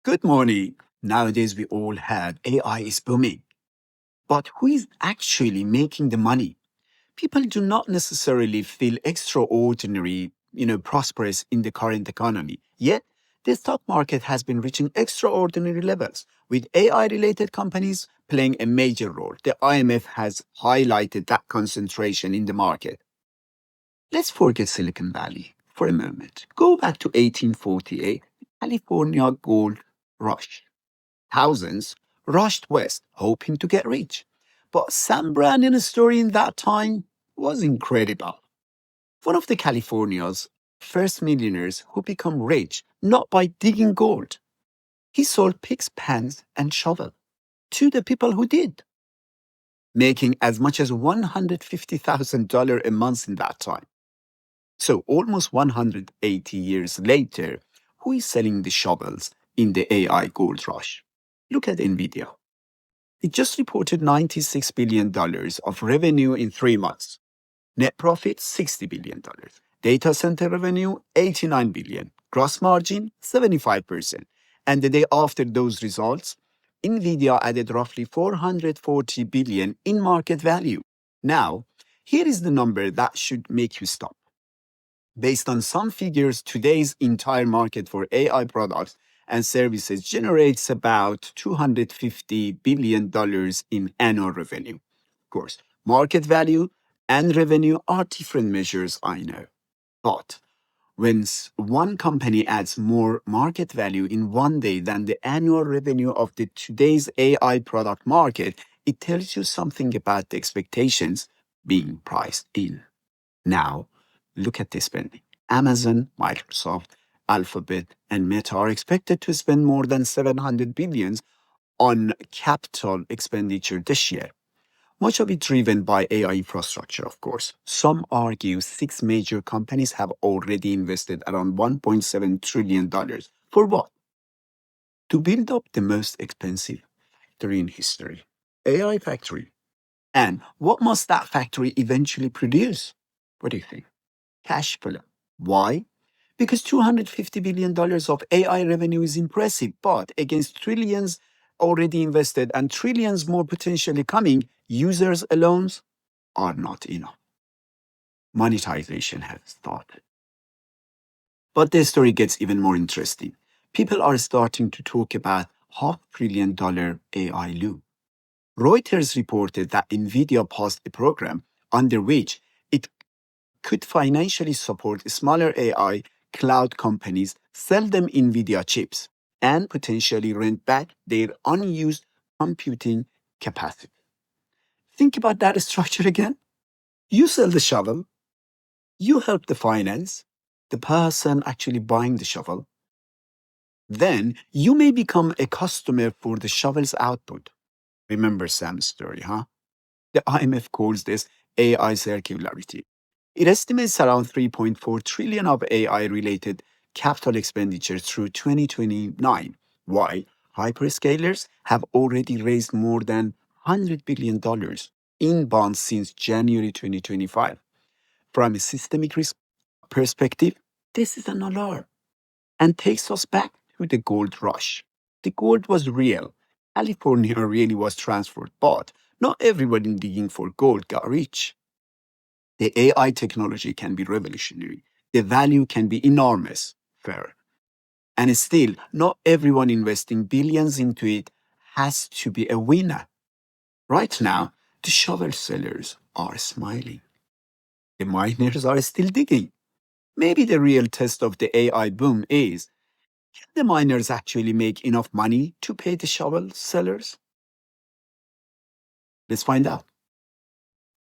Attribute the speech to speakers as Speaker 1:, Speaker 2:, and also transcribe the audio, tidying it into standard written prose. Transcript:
Speaker 1: Good morning. Nowadays, we all have AI is booming. But who is actually making the money? People do not necessarily feel extraordinary, prosperous in the current economy. Yet, the stock market has been reaching extraordinary levels, with AI related companies playing a major role. The IMF has highlighted that concentration in the market. Let's forget Silicon Valley for a moment. Go back to 1848, California gold rush. Thousands rushed west, hoping to get rich. But Sam Brandon's story in that time was incredible. One of the California's first millionaires who become rich not by digging gold. He sold pig's pans and shovel to the people who did, making as much as $150,000 a month in that time. So almost 180 years later, who is selling the shovels in the AI gold rush? Look at Nvidia. It just reported $96 billion of revenue in 3 months. Net profit, $60 billion. Data center revenue, $89 billion. Gross margin, 75%. And the day after those results, Nvidia added roughly $440 billion in market value. Now, here is the number that should make you stop. Based on some figures, today's entire market for AI products and services generates about $250 billion in annual revenue. Of course, market value and revenue are different measures, I know. But when one company adds more market value in one day than the annual revenue of the today's AI product market, it tells you something about the expectations being priced in. Now, look at the spending. Amazon, Microsoft, Alphabet, and Meta are expected to spend more than 700 billions on capital expenditure this year. Much of it driven by AI infrastructure, of course. Some argue six major companies have already invested around $1.7 trillion. For what? To build up the most expensive factory in history, AI factory. And what must that factory eventually produce? What do you think? Cash flow. Why? Because $250 billion of AI revenue is impressive, but against trillions already invested and trillions more potentially coming, users alone are not enough. Monetization has started. But the story gets even more interesting. People are starting to talk about $500 billion AI loop. Reuters reported that Nvidia paused a program under which it could financially support smaller AI cloud companies, sell them Nvidia chips, and potentially rent back their unused computing capacity. Think about that structure again. You sell the shovel, you help the finance, the person actually buying the shovel. Then you may become a customer for the shovel's output. Remember Sam's story, huh? The IMF calls this AI circularity. It estimates around 3.4 trillion of AI related capital expenditure through 2029, while hyperscalers have already raised more than $100 billion in bonds since January 2025. From a systemic risk perspective, this is an alarm and takes us back to the gold rush. The gold was real. California really was transferred, but not everybody digging for gold got rich. The AI technology can be revolutionary. The value can be enormous, fair. And still, not everyone investing billions into it has to be a winner. Right now, the shovel sellers are smiling. The miners are still digging. Maybe the real test of the AI boom is, can the miners actually make enough money to pay the shovel sellers? Let's find out.